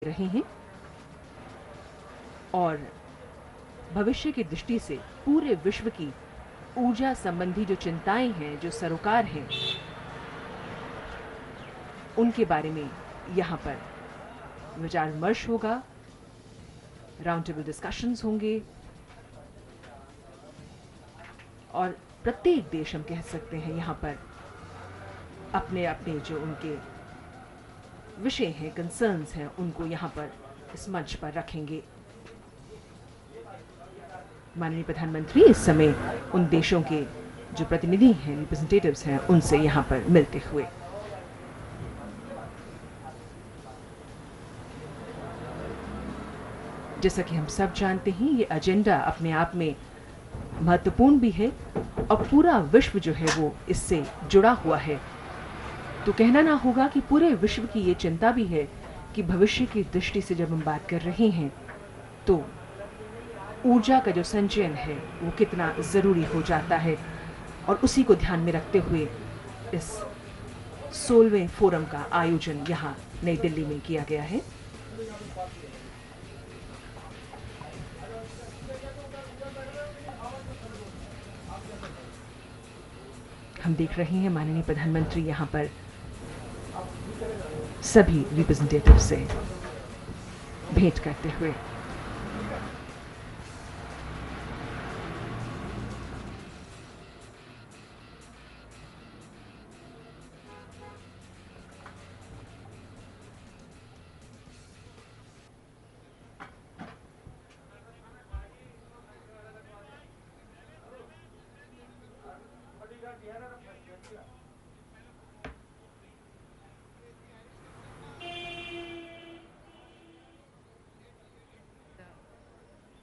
रहे हैं और भविष्य की दृष्टि से पूरे विश्व की ऊर्जा संबंधी जो चिंताएं हैं, जो सरोकार हैं, उनके बारे में यहाँ पर विचार विमर्श होगा, राउंड टेबल डिस्कशंस होंगे और प्रत्येक देश हम कह सकते हैं यहाँ पर अपने अपने जो उनके विषय हैं, कंसर्न्स हैं, उनको यहाँ पर इस मंच पर रखेंगे। माननीय प्रधानमंत्री इस समय उन देशों के जो प्रतिनिधि हैं, रिप्रेजेंटेटिव्स हैं, उनसे यहाँ पर मिलते हुए। जैसा कि हम सब जानते हैं, ये एजेंडा अपने आप में महत्वपूर्ण भी है और पूरा विश्व जो है वो इससे जुड़ा हुआ है। तो कहना ना होगा कि पूरे विश्व की ये चिंता भी है कि भविष्य की दृष्टि से जब हम बात कर रहे हैं तो ऊर्जा का जो संचयन है वो कितना ज़रूरी हो जाता है, और उसी को ध्यान में रखते हुए इस 16वें फोरम का आयोजन यहाँ नई दिल्ली में किया गया है। हम देख रहे हैं माननीय प्रधानमंत्री यहाँ पर सभी रिप्रेजेंटेटिव से भेंट करते हुए।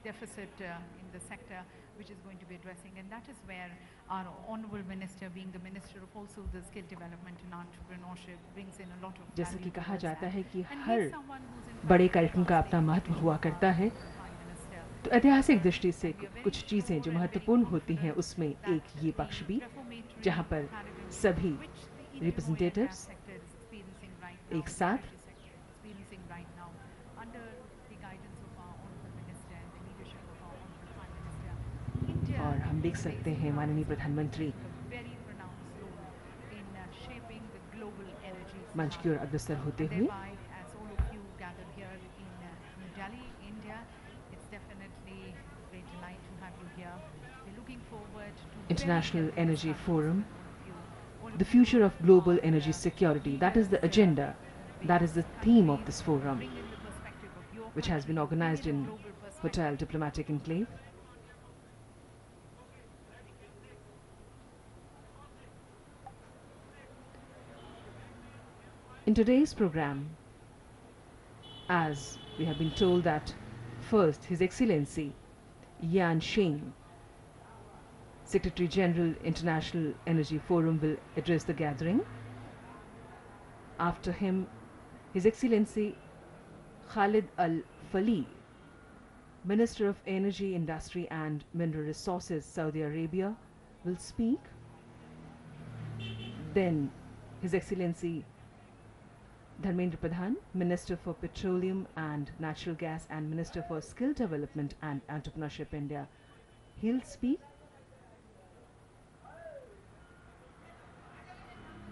Deficit in the sector which is going to be addressing, and that is where our honorable minister, being the minister of also the skill development and entrepreneurship, brings in a lot of जैसे कि कहा जाता है कि and her he's someone who's in बड़े fact कार्यक्रम का अपना महत्व हुआ करता है, Prime Minister. तो ऐतिहासिक दृष्टि से कुछ चीज़ें जो महत्वपूर्ण होती हैं उसमें एक ये पक्ष भी, जहाँ पर सभी रिप्रेजेंटेटिव्स एक साथ और हम देख सकते हैं माननीय प्रधानमंत्री मंच की ओर अग्रसर होते हुए। International Energy Forum, the future of global energy security, that is the agenda, that is the theme of this forum, which has been organized in Hotel Diplomatic Enclave. In today's program, as we have been told that first His Excellency Yan Sheng, Secretary General International Energy Forum, will address the gathering. After him, His Excellency Khalid Al-Falih, Minister of Energy, Industry and Mineral Resources, Saudi Arabia, will speak. Then His Excellency Dharmendra Pradhan, Minister for Petroleum and Natural Gas and Minister for Skill Development and Entrepreneurship India, he'll speak.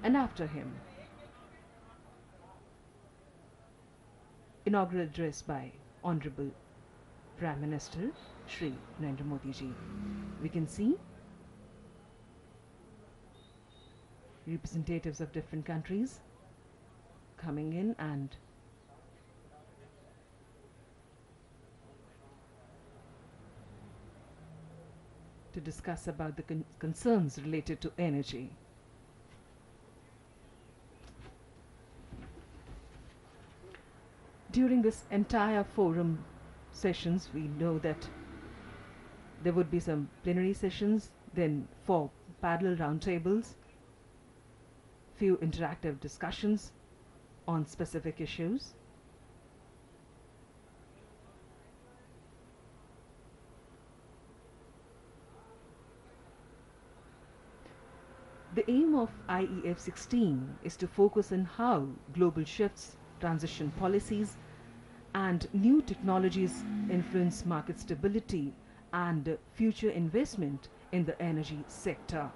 And after him, inaugural address by Honorable Prime Minister Shri Narendra Modi ji. We can see representatives of different countries coming in and to discuss about the concerns related to energy. During this entire forum sessions, we know that there would be some plenary sessions, then 4 parallel roundtables, few interactive discussions on specific issues. The aim of IEF 16 is to focus on how global shifts, transition policies, and new technologies influence market stability and future investment in the energy sector.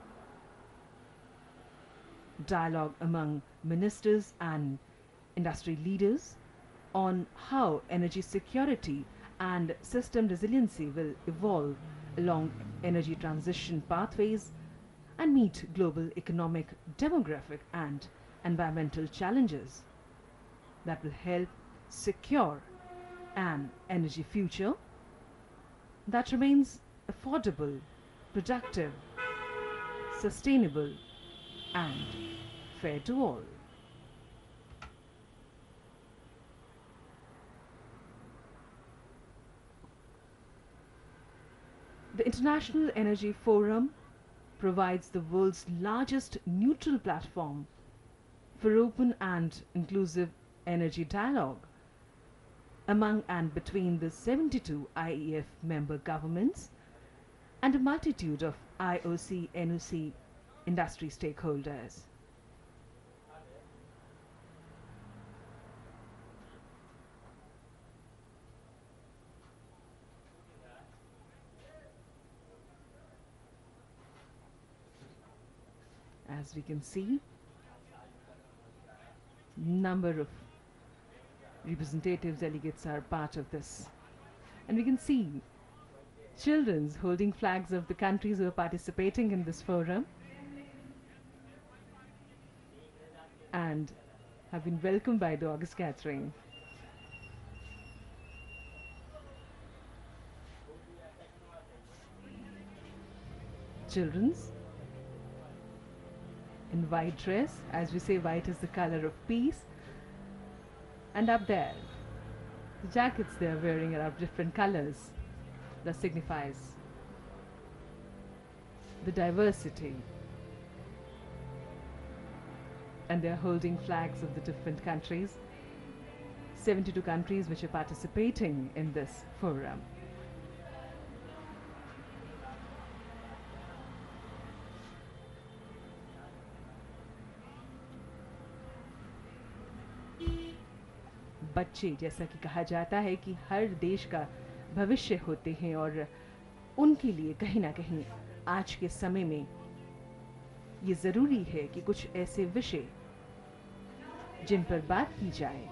Dialogue among ministers and industry leaders on how energy security and system resiliency will evolve along energy transition pathways and meet global economic, demographic, and environmental challenges that will help secure an energy future that remains affordable, productive, sustainable, and fair to all. The International Energy Forum provides the world's largest neutral platform for open and inclusive energy dialogue among and between the 72 IEF member governments and a multitude of IOC, NOC industry stakeholders. As we can see, number of representatives, delegates are part of this. And we can see children holding flags of the countries who are participating in this forum and have been welcomed by the August gathering. Children's in white dress, as we say, white is the color of peace. And up there, the jackets they are wearing are of different colors. That signifies the diversity. And they are holding flags of the different countries, 72 countries which are participating in this forum. बच्चे, जैसा कि कहा जाता है कि हर देश का भविष्य होते हैं और उनके लिए कहीं ना कहीं आज के समय में ये ज़रूरी है कि कुछ ऐसे विषय जिन पर बात की जाए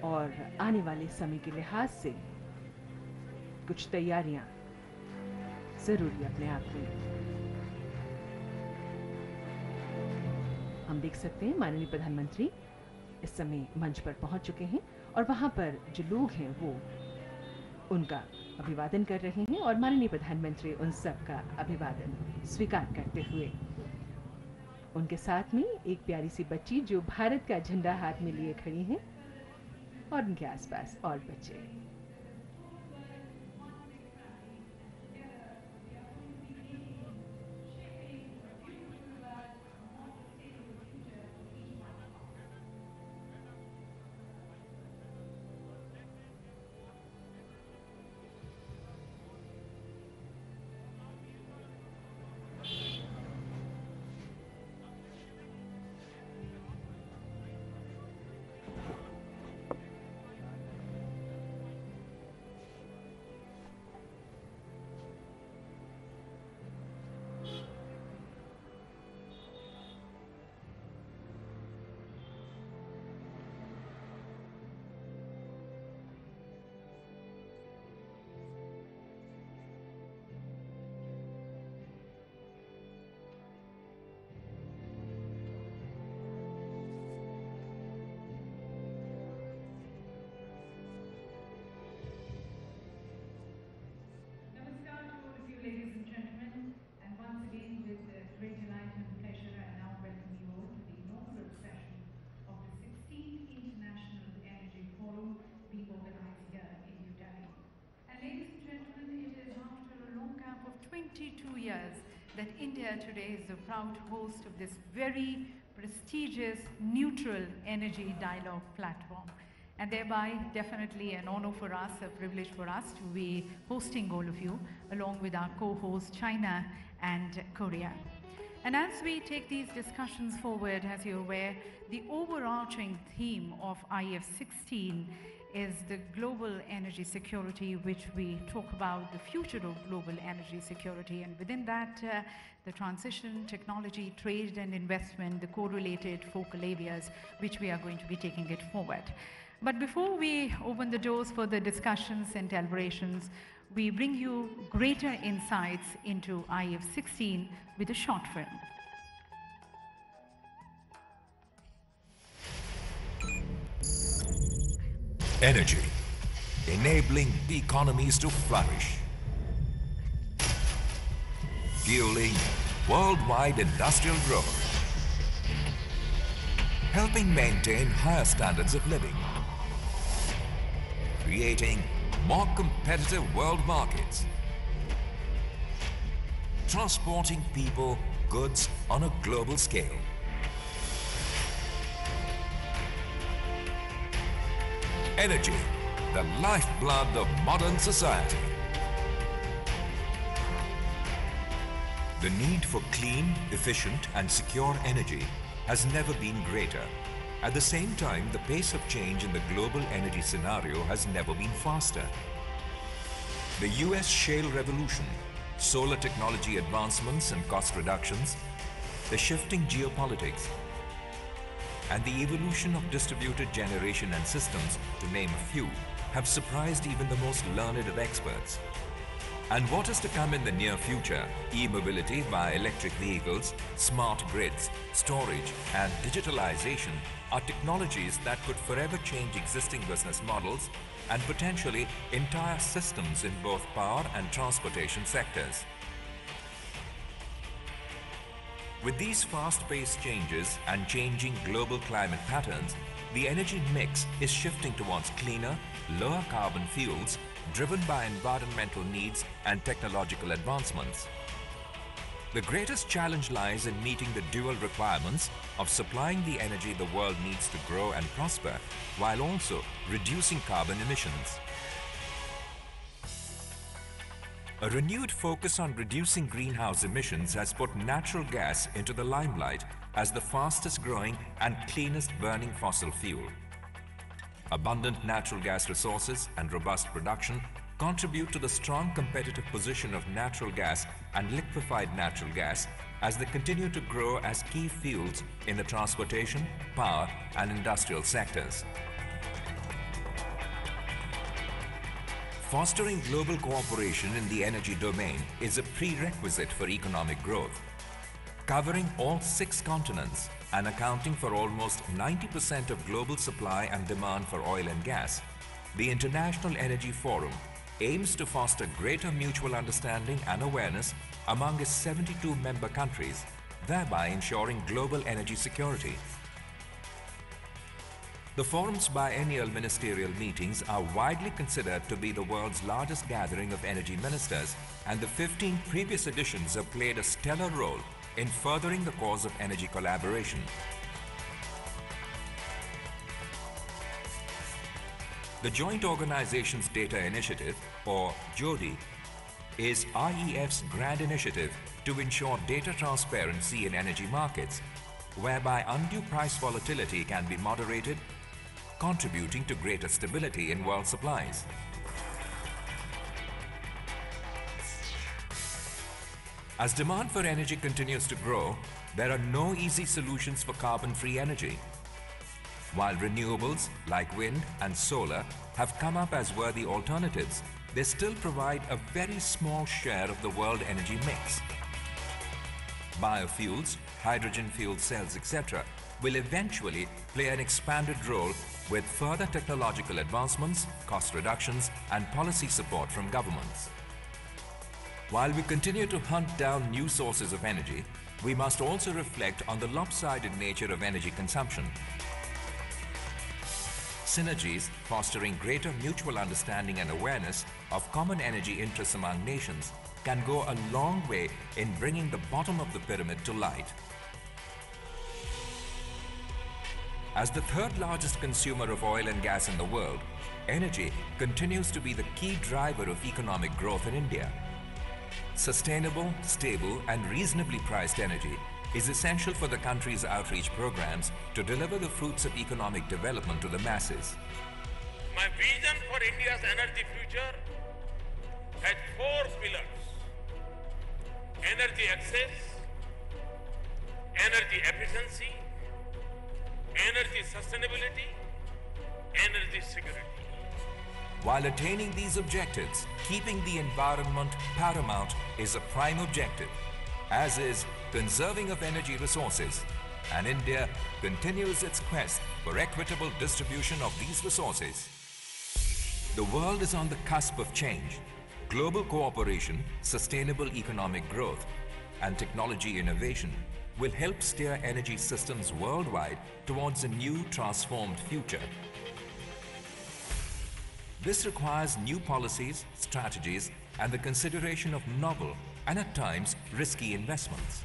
और आने वाले समय के लिहाज से कुछ तैयारियां ज़रूरी अपने आप में। हम देख सकते हैं माननीय प्रधानमंत्री इस समय मंच पर पहुंच चुके हैं और वहां पर जो लोग हैं वो उनका अभिवादन कर रहे हैं और माननीय प्रधानमंत्री उन सब का अभिवादन स्वीकार करते हुए उनके साथ में एक प्यारी सी बच्ची जो भारत का झंडा हाथ में लिए खड़ी हैं और उनके आसपास और बच्चे। Ladies and gentlemen, and once again with great delight and pleasure, I now welcome you all to the inaugural session of the 16th International Energy Forum being organized here in New Delhi. And ladies and gentlemen, it is after a long gap of 22 years that India today is the proud host of this very prestigious neutral energy dialogue platform. And thereby, definitely an honor for us, a privilege for us to be hosting all of you, along with our co-hosts, China and Korea. And as we take these discussions forward, as you're aware, the overarching theme of IF16 is the global energy security, which we talk about the future of global energy security, and within that the transition, technology, trade and investment, the correlated focal areas which we are going to be taking it forward. But before we open the doors for the discussions and deliberations, we bring you greater insights into IF16 with a short film. Energy, enabling the economies to flourish, fueling worldwide industrial growth, helping maintain higher standards of living, creating more competitive world markets, transporting people, goods on a global scale. Energy, the lifeblood of modern society. The need for clean, efficient and secure energy has never been greater. At the same time, the pace of change in the global energy scenario has never been faster. The US shale revolution, solar technology advancements and cost reductions, the shifting geopolitics, and the evolution of distributed generation and systems, to name a few, have surprised even the most learned of experts. And what is to come in the near future, e-mobility via electric vehicles, smart grids, storage and digitalization are technologies that could forever change existing business models and potentially entire systems in both power and transportation sectors. With these fast-paced changes and changing global climate patterns, the energy mix is shifting towards cleaner, lower carbon fuels driven by environmental needs and technological advancements. The greatest challenge lies in meeting the dual requirements of supplying the energy the world needs to grow and prosper, while also reducing carbon emissions. A renewed focus on reducing greenhouse emissions has put natural gas into the limelight as the fastest growing and cleanest burning fossil fuel. Abundant natural gas resources and robust production contribute to the strong competitive position of natural gas and liquefied natural gas as they continue to grow as key fuels in the transportation, power and industrial sectors. Fostering global cooperation in the energy domain is a prerequisite for economic growth. Covering all 6 continents and accounting for almost 90% of global supply and demand for oil and gas, the International Energy Forum aims to foster greater mutual understanding and awareness among its 72 member countries, thereby ensuring global energy security. The forum's biennial ministerial meetings are widely considered to be the world's largest gathering of energy ministers, and the 15 previous editions have played a stellar role in furthering the cause of energy collaboration. The Joint Organizations Data Initiative, or JODI, is REF's grand initiative to ensure data transparency in energy markets, whereby undue price volatility can be moderated, contributing to greater stability in world supplies. As demand for energy continues to grow, there are no easy solutions for carbon-free energy. While renewables like wind and solar have come up as worthy alternatives, they still provide a very small share of the world energy mix. Biofuels, hydrogen fuel cells, etc. will eventually play an expanded role with further technological advancements, cost reductions and policy support from governments. While we continue to hunt down new sources of energy, we must also reflect on the lopsided nature of energy consumption. Synergies fostering greater mutual understanding and awareness of common energy interests among nations can go a long way in bringing the bottom of the pyramid to light. As the third largest consumer of oil and gas in the world, energy continues to be the key driver of economic growth in India. Sustainable, stable and reasonably priced energy is essential for the country's outreach programs to deliver the fruits of economic development to the masses. My vision for India's energy future has 4 pillars: energy access, energy efficiency, energy sustainability, energy security. While attaining these objectives, keeping the environment paramount is a prime objective, as is conserving of energy resources, and India continues its quest for equitable distribution of these resources. The world is on the cusp of change. Global cooperation, sustainable economic growth, and technology innovation will help steer energy systems worldwide towards a new transformed future. This requires new policies, strategies, and the consideration of novel and at times risky investments.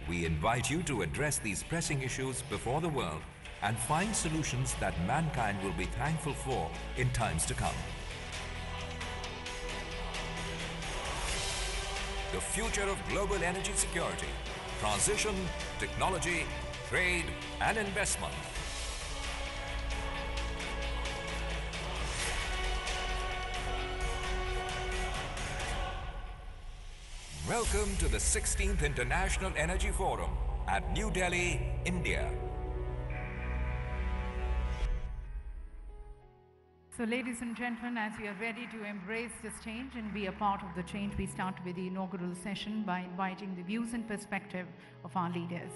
We invite you to address these pressing issues before the world and find solutions that mankind will be thankful for in times to come. The future of global energy security, transition, technology, trade, and investment. Welcome to the 16th International Energy Forum at New Delhi, India. So ladies and gentlemen, as we are ready to embrace this change and be a part of the change, we start with the inaugural session by inviting the views and perspective of our leaders.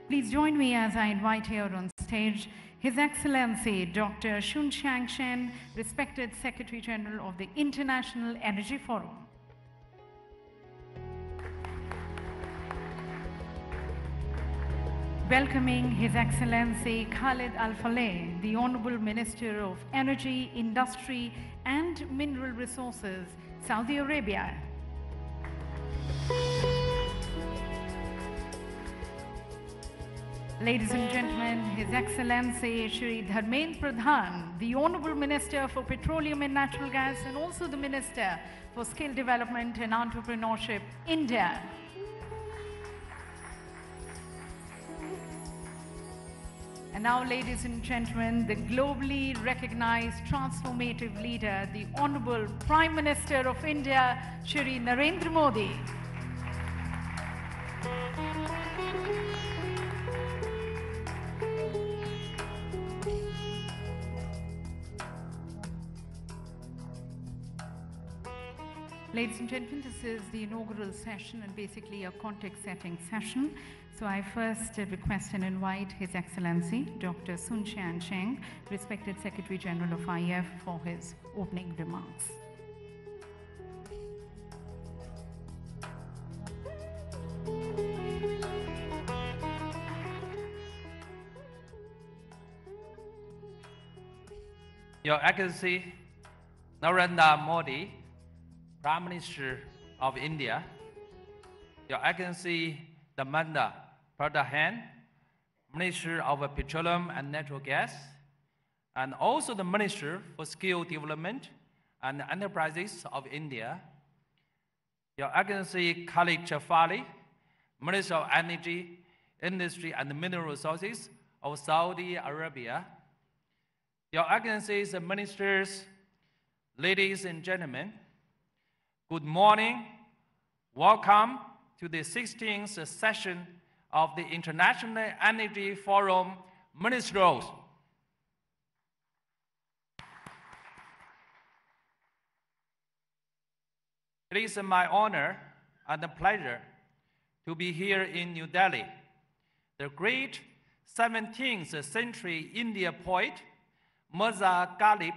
Please join me as I invite here on stage His Excellency Dr. Xunshan Shen, respected Secretary General of the International Energy Forum. Welcoming His Excellency Khalid Al-Faleh, the Honorable Minister of Energy, Industry and Mineral Resources, Saudi Arabia. Ladies and gentlemen, His Excellency Shri Dharmendra Pradhan, the Honorable Minister for Petroleum and Natural Gas and also the Minister for Skill Development and Entrepreneurship, India. And now, ladies and gentlemen, the globally recognized transformative leader, the Honorable Prime Minister of India, Shri Narendra Modi. Ladies and gentlemen, this is the inaugural session and basically a context-setting session. So I first request and invite His Excellency Dr. Xunshan Shen, respected Secretary General of IEF, for his opening remarks. Your Excellency Narendra Modi, Prime Minister of India, Your Excellency Dharmendra Pradhan, Minister of Petroleum and Natural Gas, and also the Minister for Skill Development and Enterprises of India, Your Excellency Khalid Al-Faleh, Minister of Energy, Industry and Mineral Resources of Saudi Arabia, Your Excellencies, the Ministers, ladies and gentlemen, good morning. Welcome to the 16th session of the International Energy Forum Ministerials. It is my honor and a pleasure to be here in New Delhi. The great 17th century Indian poet Mirza Ghalib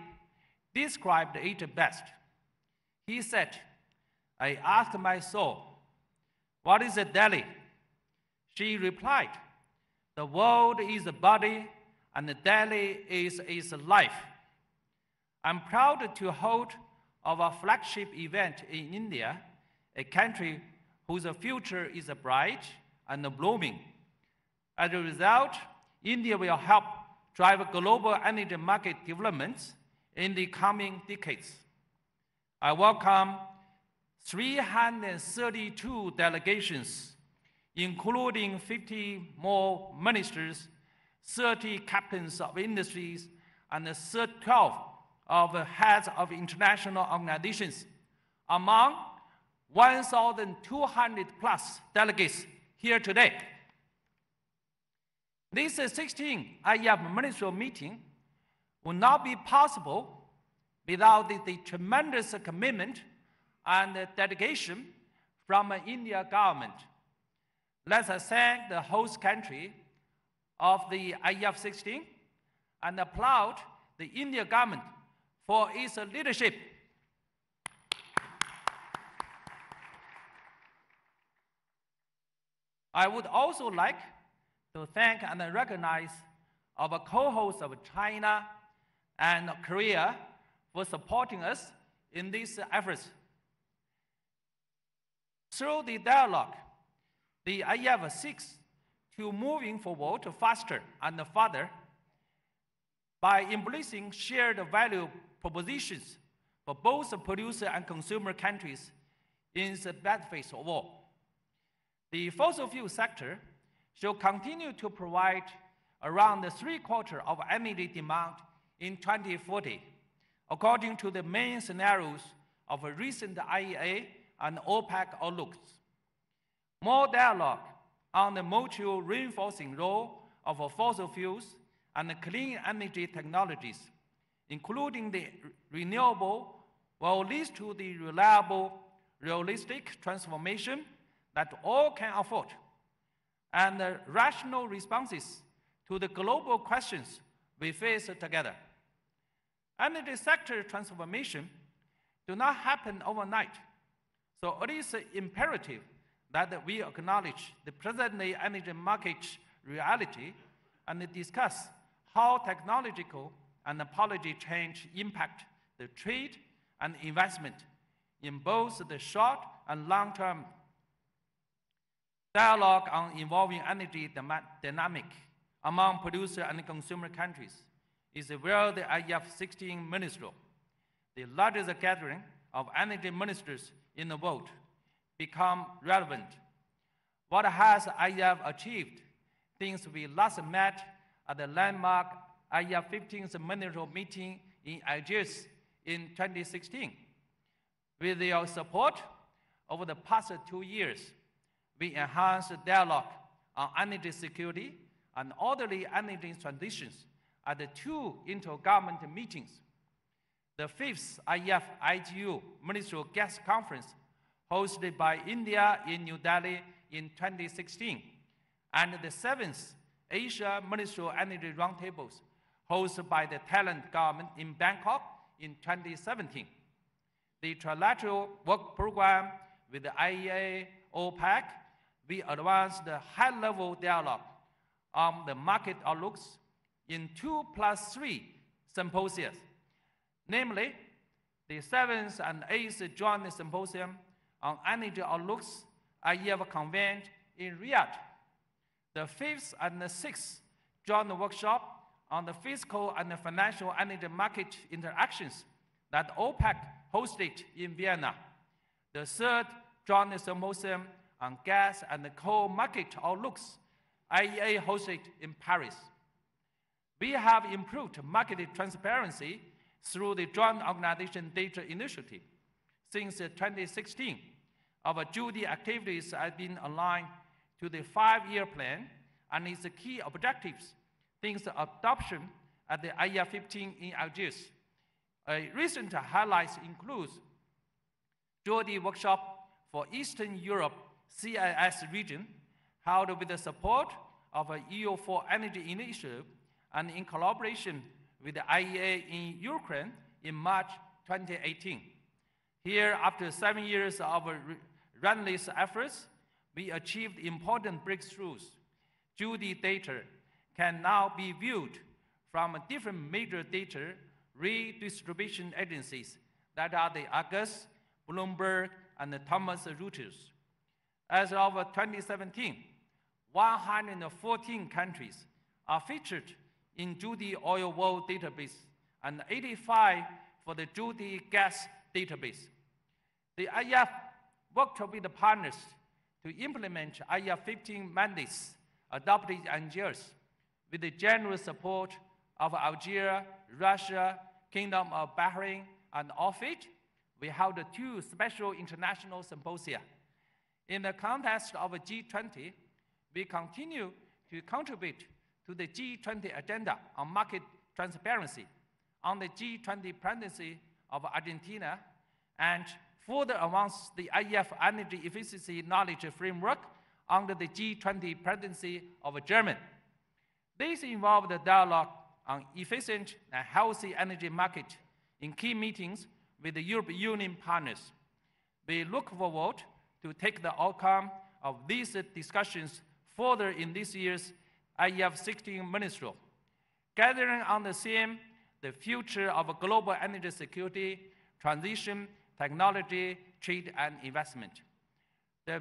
described it best. He said, "I asked my soul, what is a Delhi?" She replied, "The world is a body and the Delhi is its life." I'm proud to hold our flagship event in India, a country whose future is bright and blooming. As a result, India will help drive global energy market developments in the coming decades. I welcome 332 delegations, including 50 more ministers, 30 captains of industries, and 12 of heads of international organizations among 1,200 plus delegates here today. This 16th IEF ministerial meeting would not be possible without the tremendous commitment and dedication from the India government. Let us thank the host country of the IEF 16 and applaud the India government for its leadership. I would also like to thank and recognize our co-hosts of China and Korea for supporting us in these efforts. Through the dialogue, the IEF seeks to moving forward faster and further by embracing shared value propositions for both producer and consumer countries in the benefits of all. The fossil fuel sector shall continue to provide around 3/4 of energy demand in 2040, according to the main scenarios of a recent IEA and OPEC outlooks. More dialogue on the mutual reinforcing role of fossil fuels and clean energy technologies, including the renewable, will lead to the reliable, realistic transformation that all can afford, and the rational responses to the global questions we face together. Energy sector transformation do not happen overnight, so it is imperative that we acknowledge the present-day energy market reality and discuss how technological and policy change impact the trade and investment in both the short and long-term. Dialogue on involving energy dynamic among producer and consumer countries is where the IEF 16 Ministerial, the largest gathering of energy ministers in the world, become relevant. What has IEF achieved since we last met at the landmark IEF 15th Ministerial meeting in Algiers in 2016? With your support over the past 2 years, we enhanced dialogue on energy security and orderly energy transitions at the 2 intergovernmental meetings. The 5th IEF ITU Ministerial Guest Conference, hosted by India in New Delhi in 2016, and the 7th Asia Ministerial Energy Roundtables, hosted by the Thailand government in Bangkok in 2017. The trilateral work program with the IEA, OPEC, we advanced the high-level dialogue on the market outlooks in 2+3 symposia, namely the 7th and 8th Joint Symposium on Energy Outlooks IEF convened in Riyadh, the 5th and the 6th Joint Workshop on the fiscal and the financial energy market interactions that OPEC hosted in Vienna, the 3rd Joint Symposium on gas and coal market outlooks IEA hosted in Paris. We have improved market transparency through the Joint Organization Data Initiative. Since 2016, our duty activities have been aligned to the 5-year plan and its key objectives since the adoption at the IEF 15 in Algiers. Recent highlights include duty workshop for Eastern Europe CIS region, held with the support of a EU4 Energy Initiative and in collaboration with the IEA in Ukraine in March 2018. Here, after 7 years of relentless efforts, we achieved important breakthroughs. Duty data can now be viewed from different major data redistribution agencies that are the Argus, Bloomberg, and the Thomson Reuters. As of 2017, 114 countries are featured in Duty Oil World Database and 85 for the Duty Gas Database. The IEF worked with the partners to implement IEF 15 mandates adopted in Algiers with the generous support of Algeria, Russia, Kingdom of Bahrain, and off it, we held 2 special international symposia. In the context of G20, we continue to contribute to the G20 agenda on market transparency, on the G20 presidency of Argentina, and further advance the IEF energy efficiency knowledge framework under the G20 presidency of Germany. This involved the dialogue on efficient and healthy energy market in key meetings with the European Union partners. We look forward to take the outcome of these discussions further in this year's IEF 16 Ministerial, gathering on the theme, the future of global energy security, transition, technology, trade, and investment. The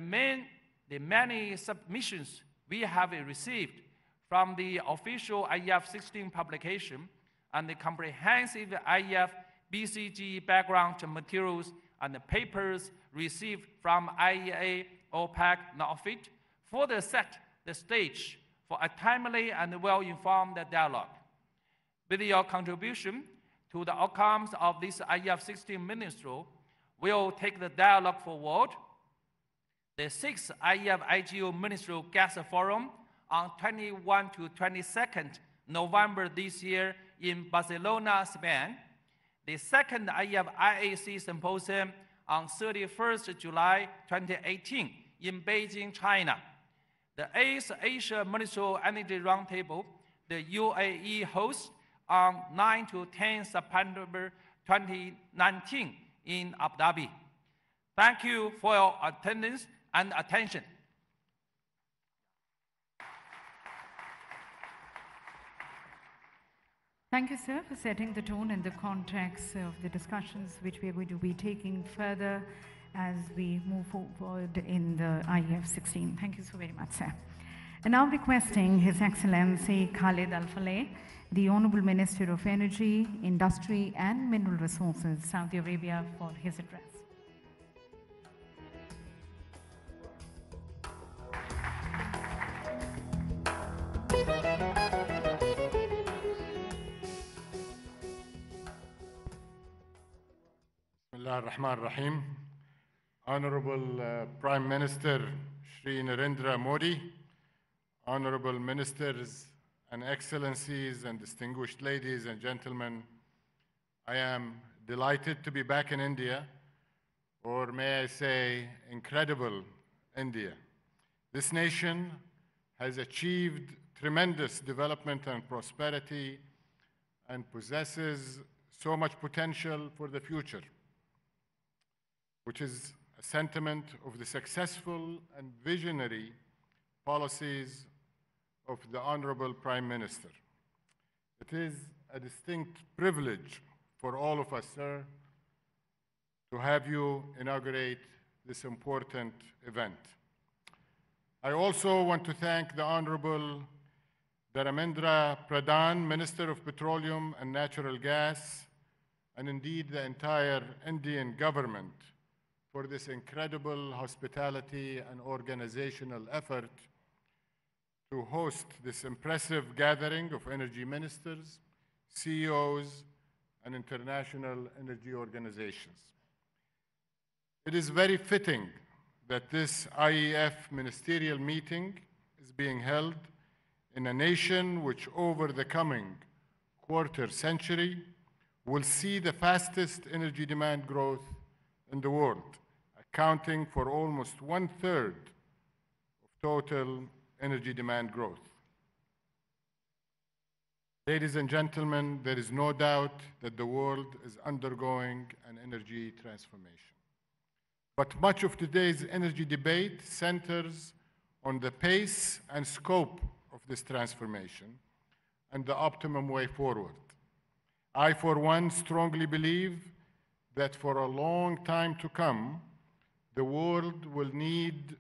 many submissions we have received from the official IEF 16 publication and the comprehensive IEF BCG background materials and the papers received from IEA, OPEC, and OFIT further set the stage for a timely and well-informed dialogue. With your contribution to the outcomes of this IEF 16 Ministerial, we will take the dialogue forward. The 6th IEF IGO Ministerial Gas Forum on 21 to 22nd November this year in Barcelona, Spain. The 2nd IEF IAC Symposium on 31st July 2018 in Beijing, China. The 8th Asia Ministerial Energy Roundtable, the UAE hosts on 9 to 10 September 2019 in Abu Dhabi. Thank you for your attendance and attention. Thank you, sir, for setting the tone and the context of the discussions which we are going to be taking further as we move forward in the IEF 16. Thank you so very much, sir. And now requesting His Excellency Khalid Al-Faleh, the Honorable Minister of Energy, Industry and Mineral Resources, Saudi Arabia, for his address. Bismillah ar-Rahman ar-Rahim. Honorable Prime Minister Shri Narendra Modi, Honorable Ministers and Excellencies and distinguished ladies and gentlemen, I am delighted to be back in India, or may I say, incredible India. This nation has achieved tremendous development and prosperity and possesses so much potential for the future, which is a sentiment of the successful and visionary policies of the Honorable Prime Minister. It is a distinct privilege for all of us, sir, to have you inaugurate this important event. I also want to thank the Honorable Dharmendra Pradhan, Minister of Petroleum and Natural Gas, and indeed the entire Indian government for this incredible hospitality and organizational effort to host this impressive gathering of energy ministers, CEOs, and international energy organizations. It is very fitting that this IEF ministerial meeting is being held in a nation which over the coming quarter century will see the fastest energy demand growth in the world, accounting for almost 1/3 of total energy demand growth. Ladies and gentlemen, there is no doubt that the world is undergoing an energy transformation. But much of today's energy debate centers on the pace and scope of this transformation and the optimum way forward. I, for one, strongly believe that for a long time to come, the world will need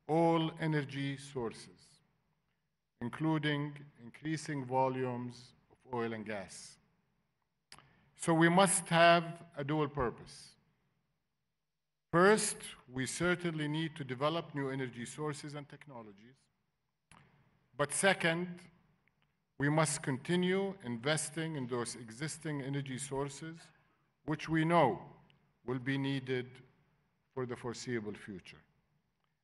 all energy sources, including increasing volumes of oil and gas. So we must have a dual purpose. First, we certainly need to develop new energy sources and technologies. But second, we must continue investing in those existing energy sources, which we know will be needed for the foreseeable future.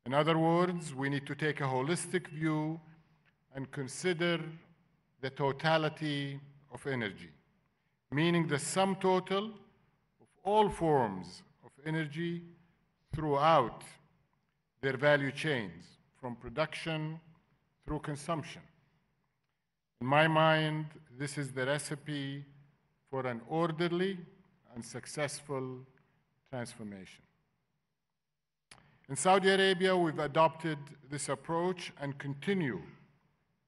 In other words, we need to take a holistic view and consider the totality of energy, meaning the sum total of all forms of energy throughout their value chains, from production through consumption. In my mind, this is the recipe for an orderly and successful transformation. In Saudi Arabia, we've adopted this approach and continue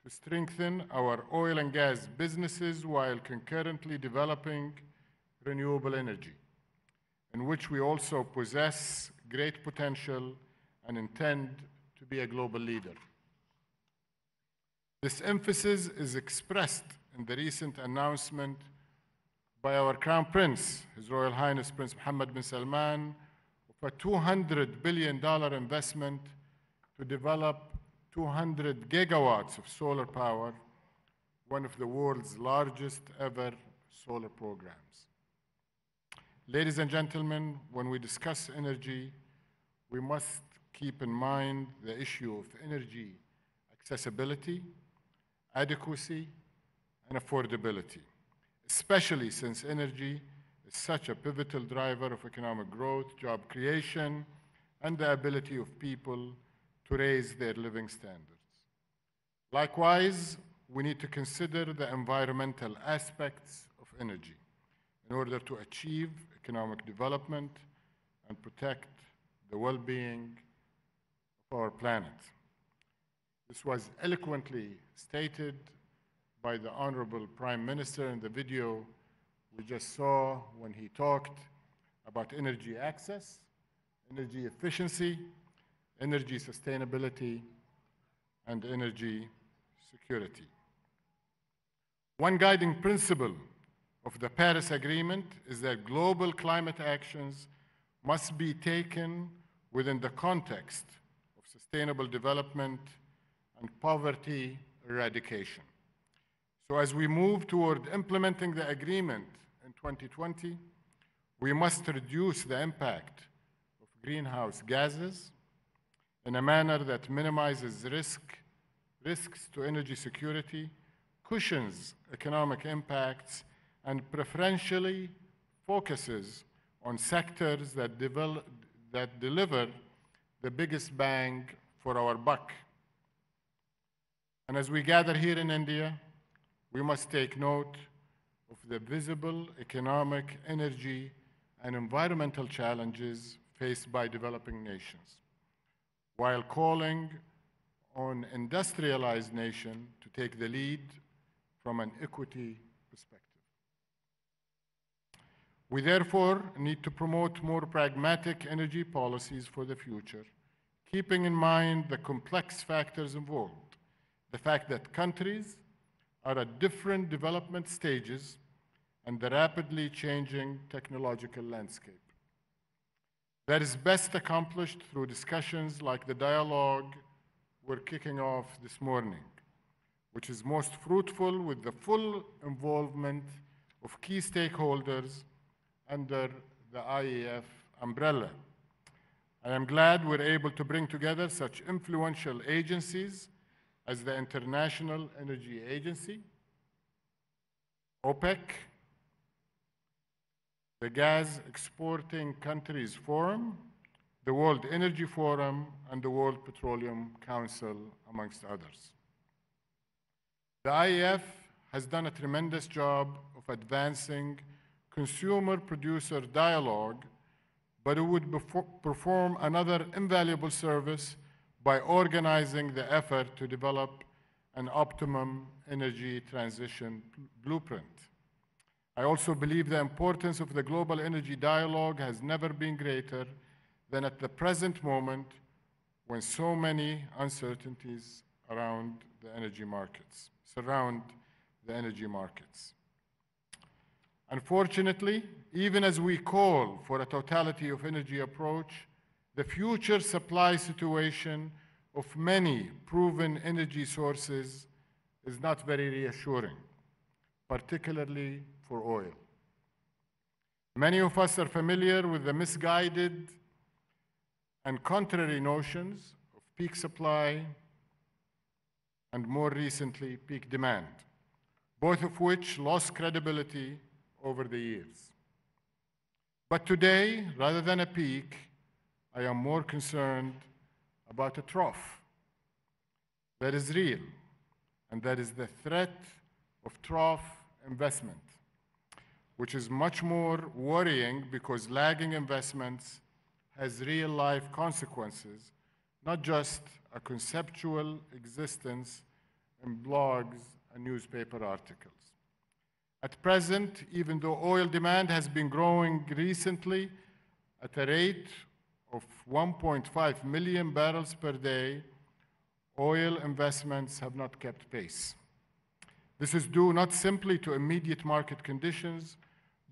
to strengthen our oil and gas businesses while concurrently developing renewable energy, in which we also possess great potential and intend to be a global leader. This emphasis is expressed in the recent announcement by our Crown Prince, His Royal Highness Prince Mohammed bin Salman, of a $200 billion investment to develop 200 gigawatts of solar power, one of the world's largest ever solar programs. Ladies and gentlemen, when we discuss energy, we must keep in mind the issue of energy accessibility, adequacy, and affordability, especially since energy is such a pivotal driver of economic growth, job creation, and the ability of people to raise their living standards. Likewise, we need to consider the environmental aspects of energy in order to achieve economic development and protect the well-being of our planet. This was eloquently stated by the Honorable Prime Minister in the video we just saw when he talked about energy access, energy efficiency, energy sustainability, and energy security. One guiding principle of the Paris Agreement is that global climate actions must be taken within the context of sustainable development and poverty eradication. So as we move toward implementing the agreement in 2020, we must reduce the impact of greenhouse gases in a manner that minimizes risks to energy security, cushions economic impacts, and preferentially focuses on sectors that deliver the biggest bang for our buck. And as we gather here in India, we must take note of the visible economic, energy, and environmental challenges faced by developing nations, while calling on industrialized nations to take the lead from an equity perspective. We therefore need to promote more pragmatic energy policies for the future, keeping in mind the complex factors involved, the fact that countries are at different development stages and the rapidly changing technological landscape. That is best accomplished through discussions like the dialogue we're kicking off this morning, which is most fruitful with the full involvement of key stakeholders under the IEF umbrella. I am glad we're able to bring together such influential agencies as the International Energy Agency, OPEC, the Gas Exporting Countries Forum, the World Energy Forum, and the World Petroleum Council, amongst others. The IEF has done a tremendous job of advancing consumer-producer dialogue, but it would perform another invaluable service by organizing the effort to develop an optimum energy transition blueprint. I also believe the importance of the global energy dialogue has never been greater than at the present moment when so many uncertainties surround the energy markets. Unfortunately, even as we call for a totality of energy approach, the future supply situation of many proven energy sources is not very reassuring, particularly for oil. Many of us are familiar with the misguided and contrary notions of peak supply and more recently, peak demand, both of which lost credibility over the years. But today, rather than a peak, I am more concerned about a trough that is real, and that is the threat of trough investment, which is much more worrying because lagging investments has real-life consequences, not just a conceptual existence in blogs and newspaper articles. At present, even though oil demand has been growing recently at a rate of 1.5 million barrels per day, oil investments have not kept pace. This is due not simply to immediate market conditions,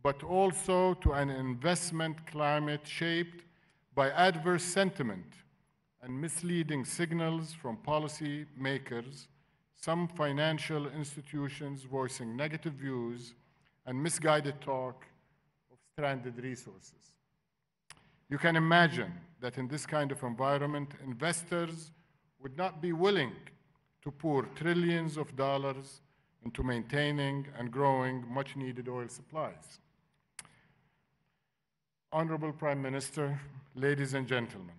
but also to an investment climate shaped by adverse sentiment and misleading signals from policy makers, some financial institutions voicing negative views, and misguided talk of stranded resources. You can imagine that in this kind of environment, investors would not be willing to pour trillions of dollars into maintaining and growing much-needed oil supplies. Honorable Prime Minister, ladies and gentlemen,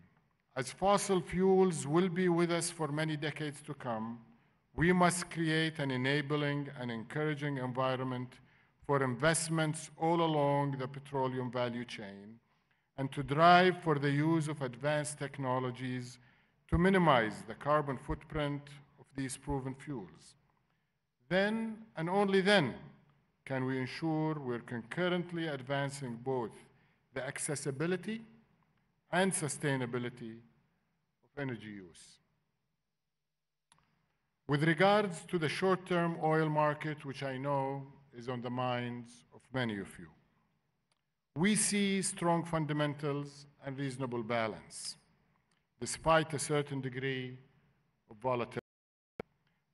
as fossil fuels will be with us for many decades to come, we must create an enabling and encouraging environment for investments all along the petroleum value chain and to drive for the use of advanced technologies to minimize the carbon footprint of these proven fuels. Then, and only then, can we ensure we're concurrently advancing both the accessibility and sustainability of energy use. With regards to the short-term oil market, which I know is on the minds of many of you, we see strong fundamentals and reasonable balance, despite a certain degree of volatility.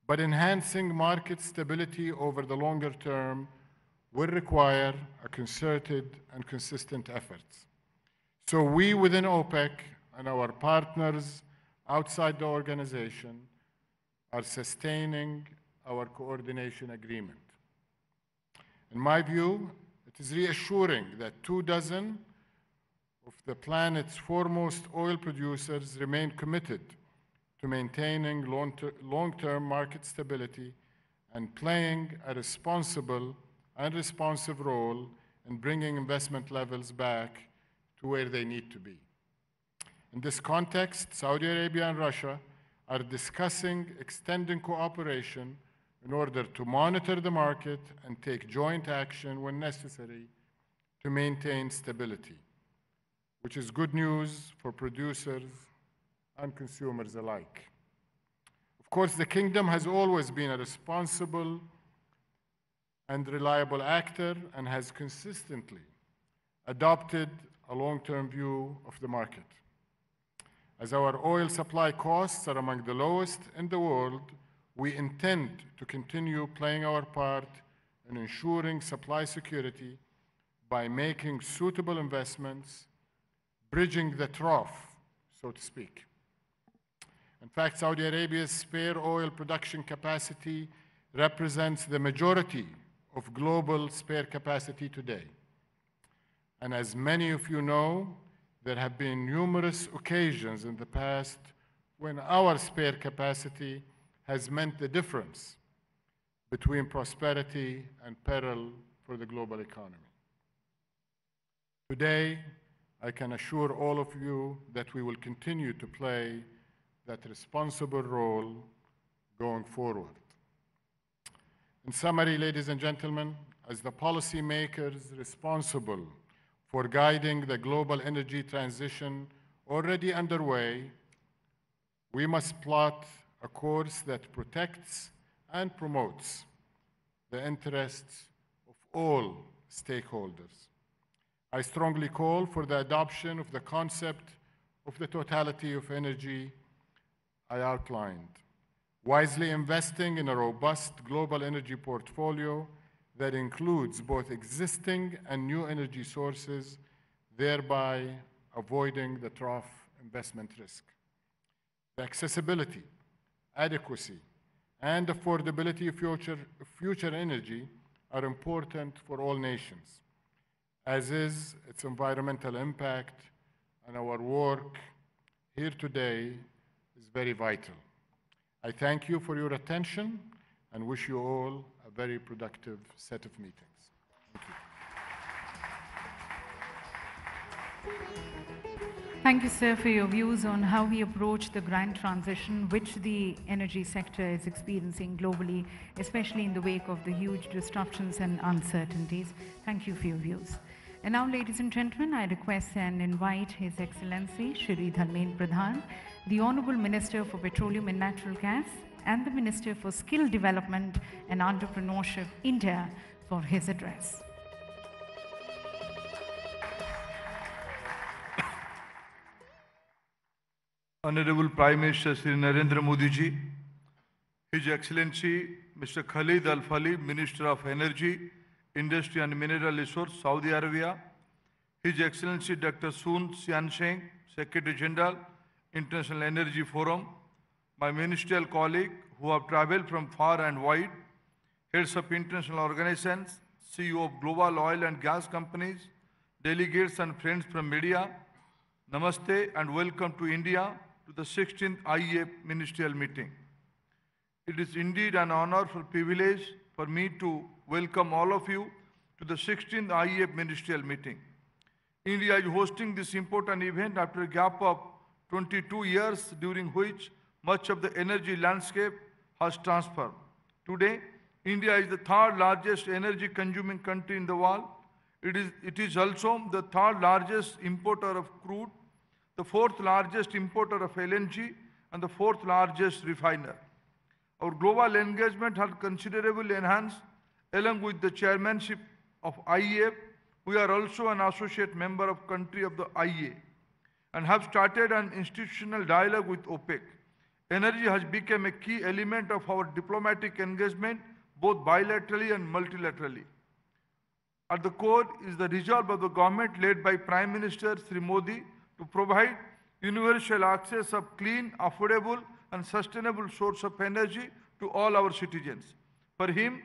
But enhancing market stability over the longer term will require a concerted and consistent effort. So we within OPEC and our partners outside the organization are sustaining our coordination agreement. In my view, it is reassuring that 24 of the planet's foremost oil producers remain committed to maintaining long-term market stability and playing a responsible and responsive role in bringing investment levels back to where they need to be. In this context, Saudi Arabia and Russia are discussing extending cooperation in order to monitor the market and take joint action when necessary to maintain stability, which is good news for producers and consumers alike. Of course, the Kingdom has always been a responsible and reliable actor and has consistently adopted a long-term view of the market. As our oil supply costs are among the lowest in the world, we intend to continue playing our part in ensuring supply security by making suitable investments, bridging the trough, so to speak. In fact, Saudi Arabia's spare oil production capacity represents the majority of global spare capacity today. And as many of you know, there have been numerous occasions in the past when our spare capacity has meant the difference between prosperity and peril for the global economy. Today, I can assure all of you that we will continue to play that responsible role going forward. In summary, ladies and gentlemen, as the policymakers responsible for guiding the global energy transition already underway, we must plot a course that protects and promotes the interests of all stakeholders. I strongly call for the adoption of the concept of the totality of energy I outlined, wisely investing in a robust global energy portfolio that includes both existing and new energy sources, thereby avoiding the trough investment risk. The accessibility, adequacy, and affordability of future energy are important for all nations, as is its environmental impact, and our work here today is very vital. I thank you for your attention and wish you all a very productive set of meetings. Thank you. Thank you, sir, for your views on how we approach the grand transition which the energy sector is experiencing globally, especially in the wake of the huge disruptions and uncertainties. Thank you for your views. And now, ladies and gentlemen, I request and invite His Excellency Shri Dharmendra Pradhan, the Honorable Minister for Petroleum and Natural Gas, and the Minister for Skill Development and Entrepreneurship, India, for his address. Honorable Prime Minister Shri Narendra Modi ji, His Excellency Mr. Khalid Al Falih, Minister of Energy, Industry and Mineral Resources, Saudi Arabia, His Excellency Dr. Sun Xiansheng, Secretary General, International Energy Forum, my ministerial colleague who have traveled from far and wide, heads of international organizations, CEO of global oil and gas companies, delegates and friends from media, Namaste and welcome to India to the 16th IEA ministerial meeting. It is indeed an honorful privilege for me to welcome all of you to the 16th IEA ministerial meeting. India is hosting this important event after a gap of 22 years during which much of the energy landscape has transformed. Today, India is the third largest energy consuming country in the world. It is also the third largest importer of crude, the fourth largest importer of LNG, and the fourth largest refiner. Our global engagement has considerably enhanced. Along with the chairmanship of IEA, we are also an associate member of country of the IEA and have started an institutional dialogue with OPEC. Energy has become a key element of our diplomatic engagement, both bilaterally and multilaterally. At the core is the resolve of the government led by Prime Minister Sri Modi to provide universal access of clean, affordable and sustainable source of energy to all our citizens. For him,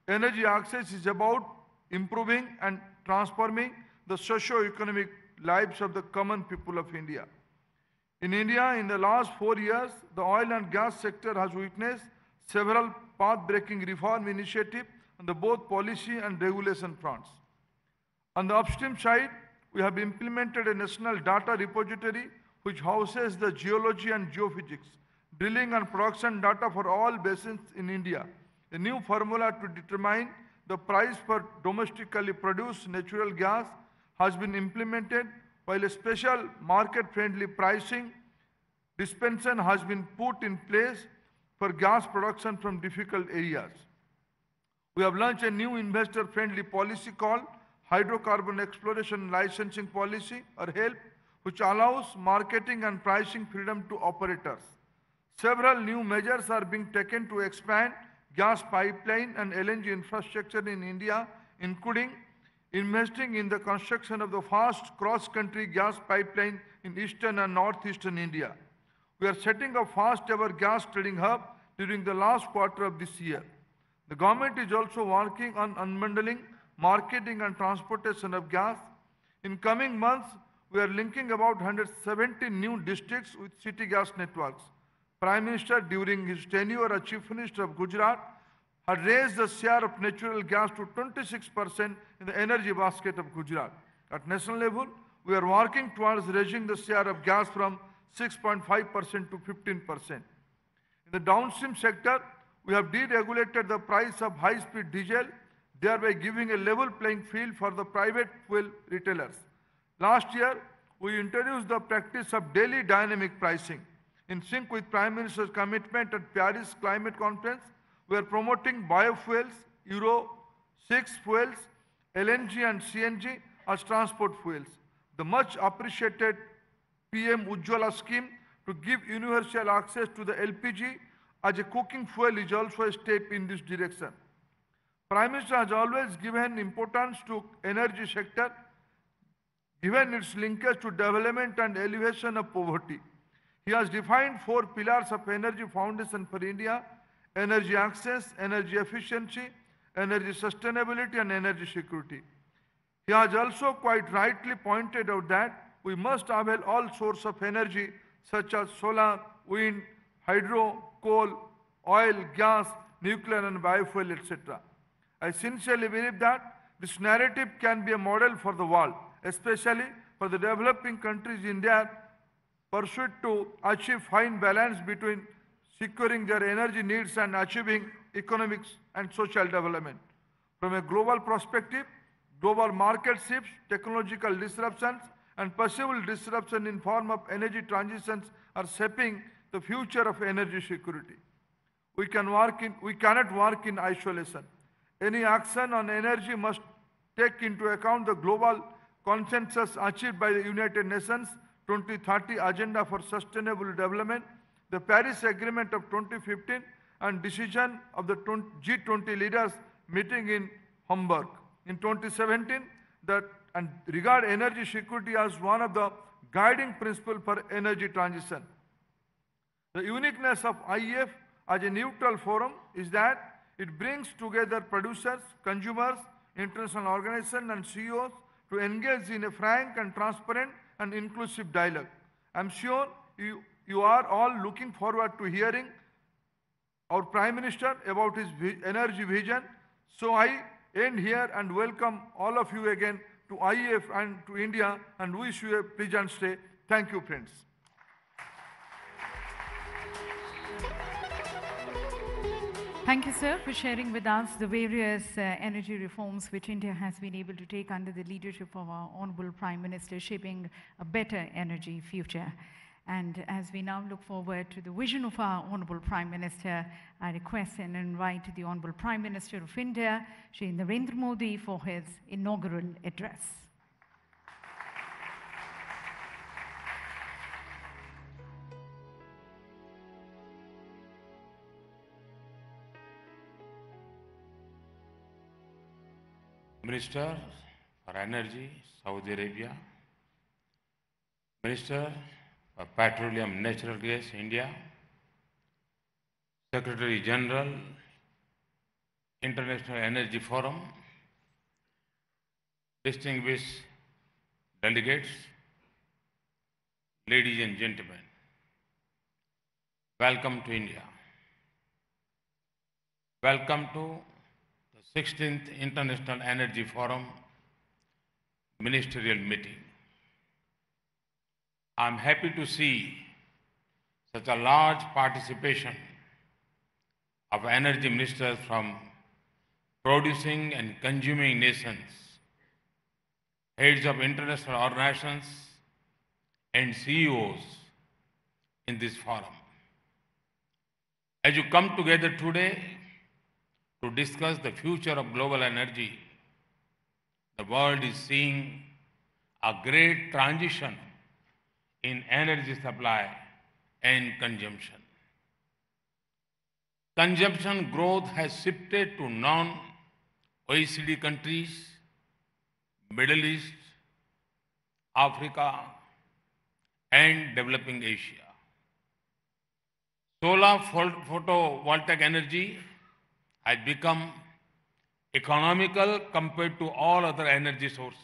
energy access is about improving and transforming the socio-economic lives of the common people of India. In India, in the last 4 years, the oil and gas sector has witnessed several path-breaking reform initiatives on the both policy and regulation fronts. On the upstream side, we have implemented a national data repository which houses the geology and geophysics, drilling and production data for all basins in India. A new formula to determine the price for domestically produced natural gas has been implemented, while a special market-friendly pricing dispensation has been put in place for gas production from difficult areas. We have launched a new investor-friendly policy called Hydrocarbon Exploration Licensing Policy, or HELP, which allows marketing and pricing freedom to operators. Several new measures are being taken to expand gas pipeline and LNG infrastructure in India, including investing in the construction of the fast cross-country gas pipeline in eastern and northeastern India. We are setting up fast-ever gas trading hub during the last quarter of this year. The government is also working on unbundling, marketing and transportation of gas. In coming months, we are linking about 170 new districts with city gas networks. Prime Minister, during his tenure as Chief Minister of Gujarat, had raised the share of natural gas to 26% in the energy basket of Gujarat. At national level, we are working towards raising the share of gas from 6.5% to 15%. In the downstream sector, we have deregulated the price of high-speed diesel, thereby giving a level playing field for the private fuel retailers. Last year, we introduced the practice of daily dynamic pricing. In sync with Prime Minister's commitment at Paris Climate Conference, we are promoting biofuels, Euro 6 fuels, LNG and CNG as transport fuels. The much appreciated PM Ujjwala scheme to give universal access to the LPG as a cooking fuel is also a step in this direction. Prime Minister has always given importance to energy sector, given its linkage to development and alleviation of poverty. He has defined 4 pillars of energy foundation for India: energy access, energy efficiency, energy sustainability, and energy security. He has also quite rightly pointed out that we must avail all sources of energy such as solar, wind, hydro, coal, oil, gas, nuclear and biofuel, etc. I sincerely believe that this narrative can be a model for the world, especially for the developing countries in their pursuit to achieve fine balance between securing their energy needs and achieving economic and social development. From a global perspective, global market shifts, technological disruptions, and possible disruption in form of energy transitions are shaping the future of energy security. We cannot work in isolation. Any action on energy must take into account the global consensus achieved by the United Nations 2030 Agenda for Sustainable Development, the Paris Agreement of 2015, and decision of the G20 leaders meeting in Hamburg in 2017 and regard energy security as one of the guiding principles for energy transition. The uniqueness of IEF as a neutral forum is that it brings together producers, consumers, international organizations and CEOs to engage in a frank and transparent and inclusive dialogue. I am sure you are all looking forward to hearing our Prime Minister about his energy vision. So I end here and welcome all of you again to IEF and to India and wish you a pleasant stay. Thank you, friends. Thank you, sir, for sharing with us the various energy reforms which India has been able to take under the leadership of our Honorable Prime Minister, shaping a better energy future. And as we now look forward to the vision of our Honorable Prime Minister, I request and invite the Honorable Prime Minister of India, Shri Narendra Modi, for his inaugural address. Minister for Energy, Saudi Arabia. Minister for Petroleum, Natural Gas, India. Secretary General, International Energy Forum. Distinguished delegates, ladies and gentlemen, welcome to India. Welcome to 16th International Energy Forum ministerial meeting. I am happy to see such a large participation of energy ministers from producing and consuming nations, heads of international organizations, and CEOs in this forum. As you come together today to discuss the future of global energy, the world is seeing a great transition in energy supply and consumption. Consumption growth has shifted to non-OECD countries, Middle East, Africa, and developing Asia. Solar photovoltaic energy has become economical compared to all other energy sources.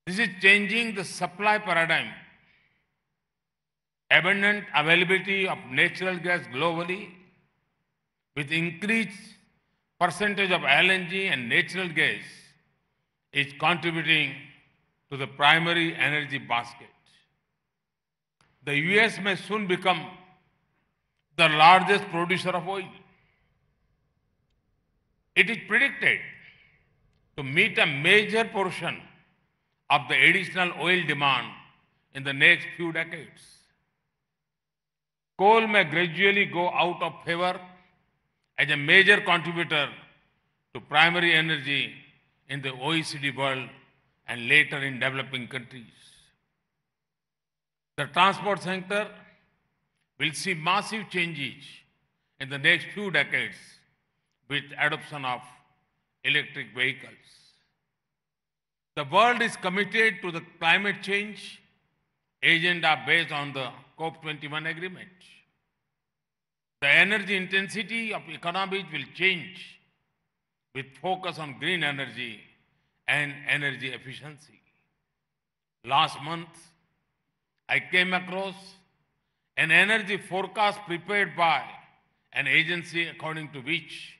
This is changing the supply paradigm. Abundant availability of natural gas globally, with increased percentage of LNG and natural gas, is contributing to the primary energy basket. The US may soon become the largest producer of oil. It is predicted to meet a major portion of the additional oil demand in the next few decades. Coal may gradually go out of favor as a major contributor to primary energy in the OECD world and later in developing countries. The transport sector will see massive changes in the next few decades with adoption of electric vehicles. The world is committed to the climate change agenda based on the COP21 agreement. The energy intensity of economies will change with focus on green energy and energy efficiency. Last month, I came across an energy forecast prepared by an agency according to which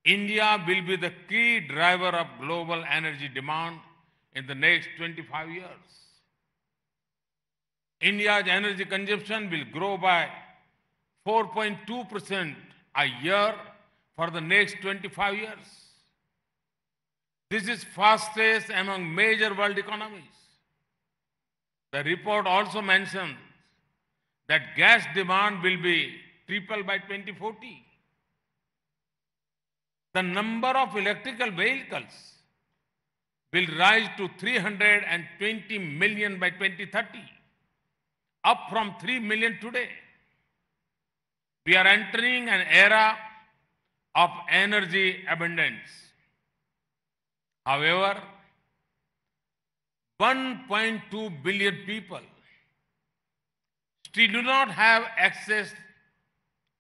India will be the key driver of global energy demand in the next 25 years. India's energy consumption will grow by 4.2% a year for the next 25 years. This is fastest among major world economies. The report also mentions that gas demand will be triple by 2040. The number of electrical vehicles will rise to 320 million by 2030, up from 3 million today. We are entering an era of energy abundance. However, 1.2 billion people still do not have access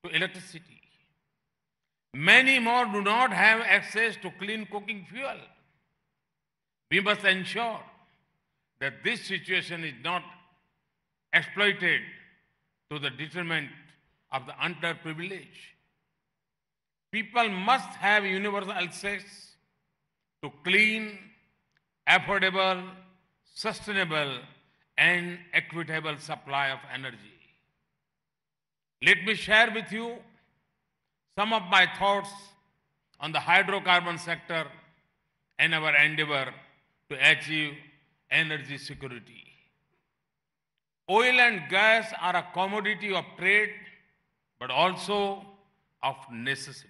to electricity. Many more do not have access to clean cooking fuel. We must ensure that this situation is not exploited to the detriment of the underprivileged. People must have universal access to clean, affordable, sustainable, and equitable supply of energy. Let me share with you some of my thoughts on the hydrocarbon sector and our endeavor to achieve energy security. Oil and gas are a commodity of trade, but also of necessity.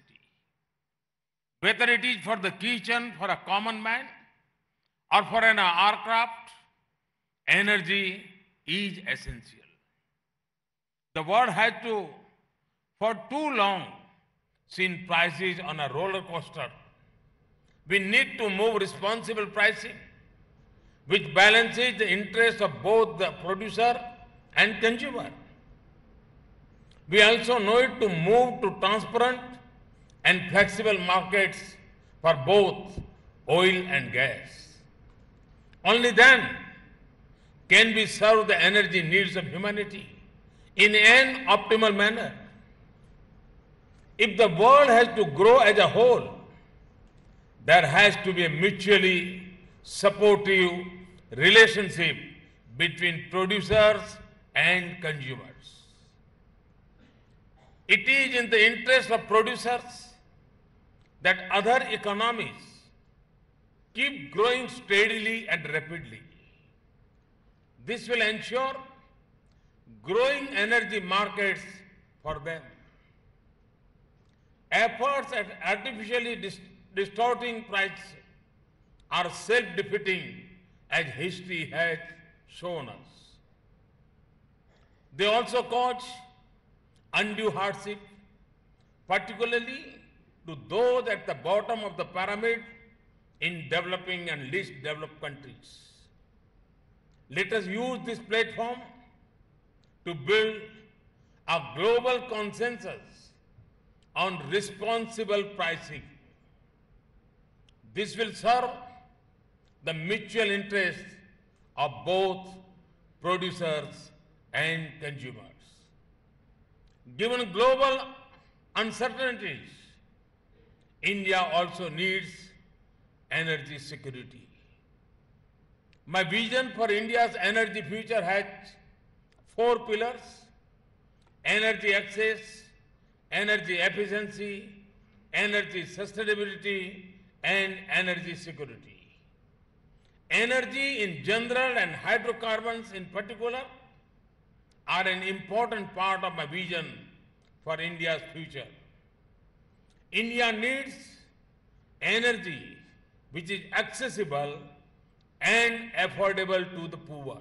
Whether it is for the kitchen, for a common man, or for an aircraft, energy is essential. The world has for too long, seen prices on a roller coaster. We need to move responsible pricing, which balances the interests of both the producer and consumer. We also need to move to transparent and flexible markets for both oil and gas. Only then can we serve the energy needs of humanity in an optimal manner. If the world has to grow as a whole, there has to be a mutually supportive relationship between producers and consumers. It is in the interest of producers that other economies keep growing steadily and rapidly. This will ensure growing energy markets for them. Efforts at artificially distorting prices are self-defeating, as history has shown us. They also cause undue hardship, particularly to those at the bottom of the pyramid in developing and least developed countries. Let us use this platform to build a global consensus on responsible pricing. This will serve the mutual interests of both producers and consumers. Given global uncertainties, India also needs energy security. My vision for India's energy future has 4 pillars: energy access, energy efficiency, energy sustainability, and energy security. Energy in general and hydrocarbons in particular are an important part of my vision for India's future. India needs energy which is accessible and affordable to the poor.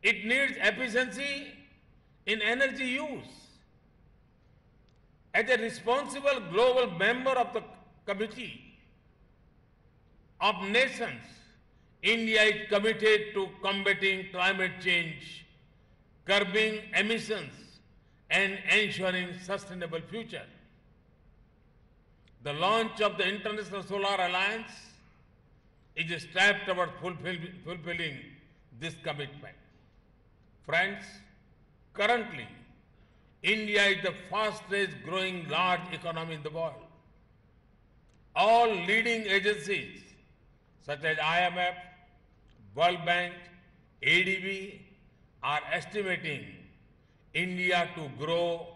It needs efficiency in energy use. As a responsible global member of the Committee of Nations, India is committed to combating climate change, curbing emissions, and ensuring sustainable future. The launch of the International Solar Alliance is a step toward fulfilling this commitment. Friends, currently, India is the fastest growing large economy in the world. All leading agencies such as IMF, World Bank, ADB are estimating India to grow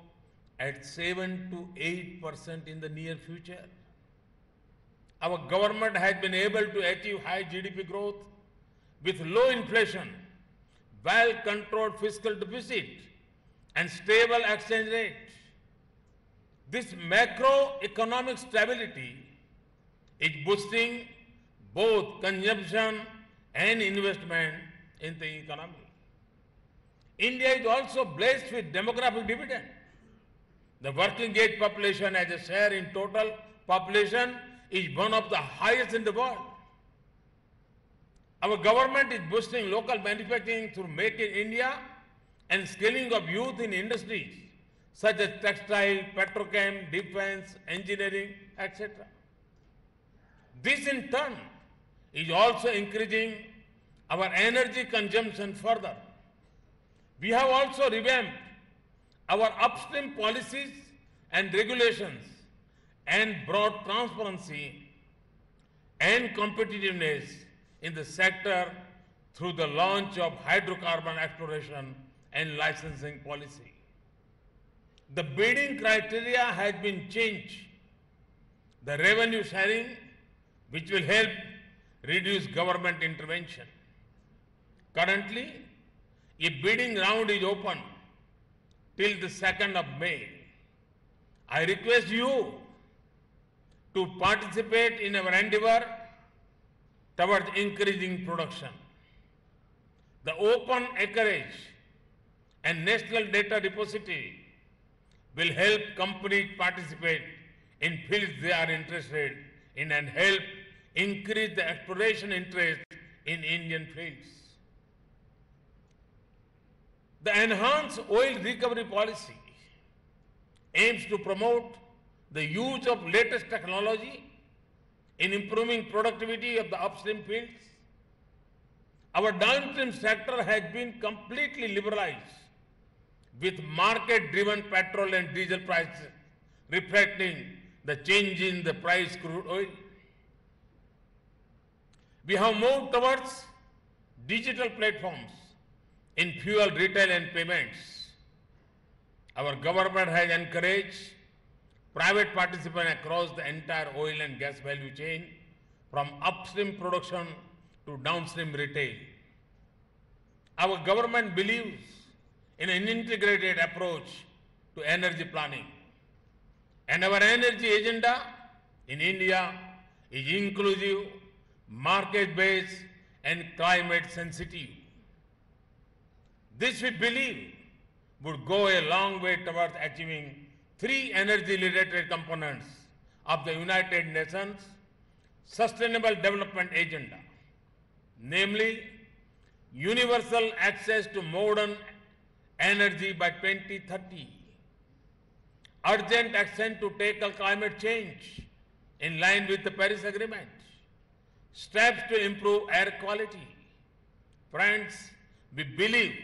at 7 to 8% in the near future. Our government has been able to achieve high GDP growth with low inflation, well-controlled fiscal deficit, and stable exchange rate. This macroeconomic stability is boosting both consumption and investment in the economy. India is also blessed with demographic dividend. The working age population as a share in total population is one of the highest in the world. Our government is boosting local manufacturing through Make in India and scaling of youth in industries such as textile, petrochem, defense, engineering, etc. This in turn is also increasing our energy consumption further. We have also revamped our upstream policies and regulations and brought transparency and competitiveness in the sector through the launch of hydrocarbon exploration and licensing policy. The bidding criteria has been changed. The revenue sharing, which will help reduce government intervention. Currently, a bidding round is open till the 2nd of May. I request you to participate in our endeavor towards increasing production. The open acreage and national data repository will help companies participate in fields they are interested in and help increase the exploration interest in Indian fields. The enhanced oil recovery policy aims to promote the use of latest technology in improving productivity of the upstream fields. Our downstream sector has been completely liberalized with market-driven petrol and diesel prices reflecting the change in the price of crude oil. We have moved towards digital platforms in fuel retail and payments. Our government has encouraged private participation across the entire oil and gas value chain, from upstream production to downstream retail. Our government believes in an integrated approach to energy planning. And our energy agenda in India is inclusive, market-based, and climate-sensitive. This, we believe, would go a long way towards achieving 3 energy-related components of the United Nations Sustainable Development Agenda, namely universal access to modern energy by 2030, urgent action to tackle climate change in line with the Paris Agreement, steps to improve air quality. Friends, we believe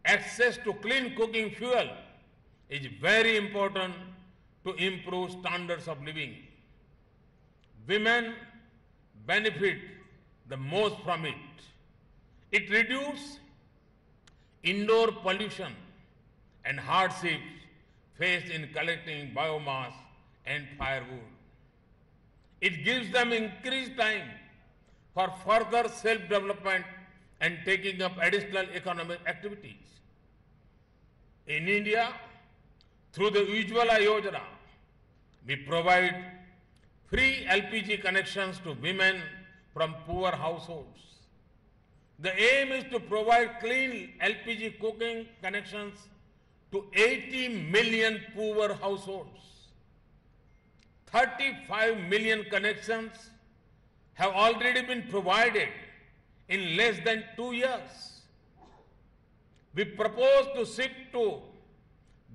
access to clean cooking fuel is very important to improve standards of living. Women benefit the most from it. It reduces indoor pollution and hardships faced in collecting biomass and firewood. It gives them increased time for further self-development and taking up additional economic activities. In India, through the Ujjwala Yojana, we provide free LPG connections to women from poor households. The aim is to provide clean LPG cooking connections to 80 million poor households. 35 million connections have already been provided in less than 2 years. We propose to shift to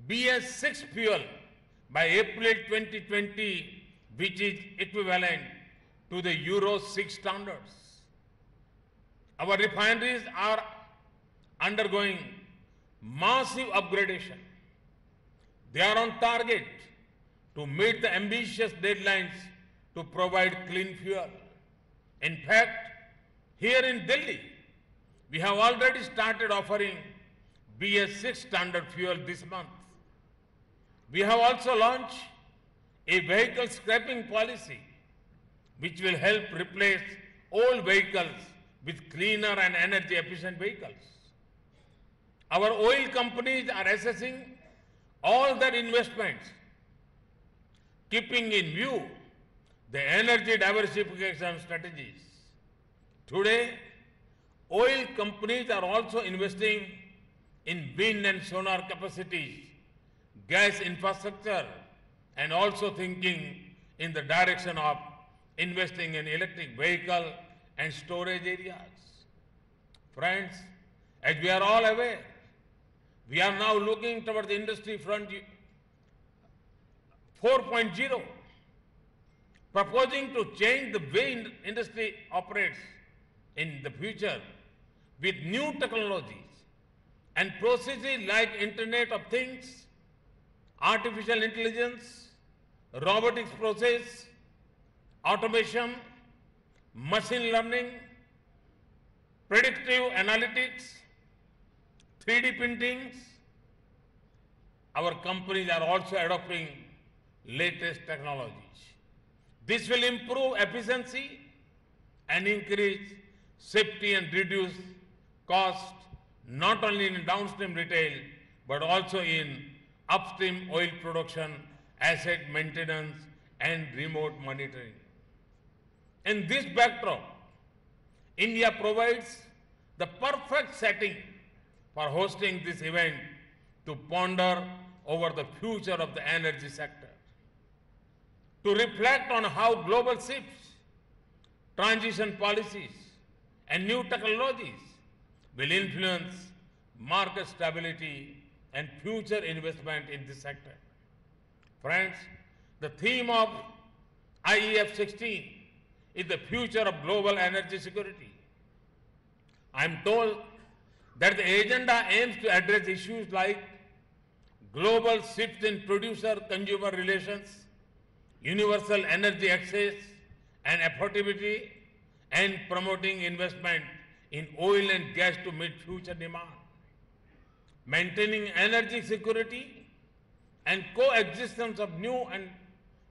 BS6 fuel by April 2020, which is equivalent to the Euro 6 standards. Our refineries are undergoing massive upgradation. They are on target to meet the ambitious deadlines to provide clean fuel. In fact, here in Delhi, we have already started offering BS6 standard fuel this month. We have also launched a vehicle scrapping policy which will help replace old vehicles with cleaner and energy efficient vehicles. Our oil companies are assessing all their investments, keeping in view the energy diversification strategies. Today, oil companies are also investing in wind and solar capacities, gas infrastructure, and also thinking in the direction of investing in electric vehicle and storage areas. Friends, as we are all aware, we are now looking towards the industry front 4.0, proposing to change the way industry operates in the future with new technologies and processes like Internet of Things, artificial intelligence, robotics process, automation, machine learning, predictive analytics, 3D printings. Our companies are also adopting latest technologies. This will improve efficiency and increase safety and reduce cost not only in downstream retail but also in upstream oil production, asset maintenance and remote monitoring. In this backdrop, India provides the perfect setting for hosting this event to ponder over the future of the energy sector, to reflect on how global shifts, transition policies, and new technologies will influence market stability and future investment in this sector. Friends, the theme of IEF 16 is the future of global energy security. I am told that the agenda aims to address issues like global shifts in producer-consumer relations, universal energy access and affordability, and promoting investment in oil and gas to meet future demand. Maintaining energy security and coexistence of new and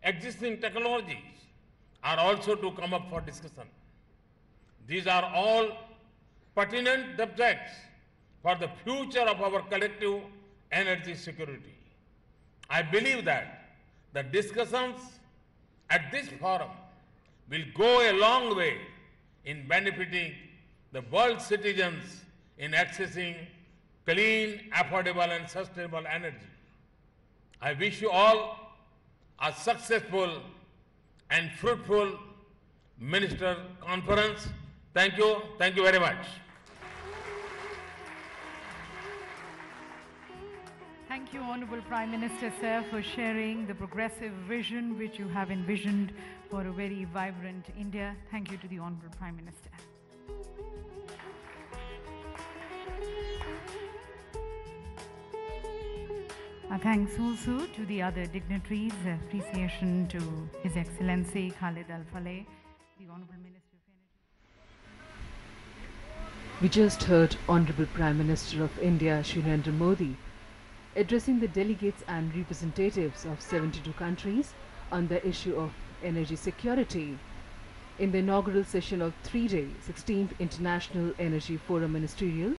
existing technologies are also to come up for discussion. These are all pertinent subjects for the future of our collective energy security. I believe that the discussions at this forum will go a long way in benefiting the world's citizens in accessing clean, affordable and sustainable energy. I wish you all a successful and fruitful Minister Conference. Thank you. Thank you very much. Thank you, Honorable Prime Minister, sir, for sharing the progressive vision which you have envisioned for a very vibrant India. Thank you to the Honorable Prime Minister. Thanks also to the other dignitaries. Appreciation to His Excellency Khalid Al-Faleh, the Honorable Minister of Energy. We just heard Honorable Prime Minister of India, Shri Narendra Modi, addressing the delegates and representatives of 72 countries on the issue of energy security in the inaugural session of 3-day 16th International Energy Forum Ministerial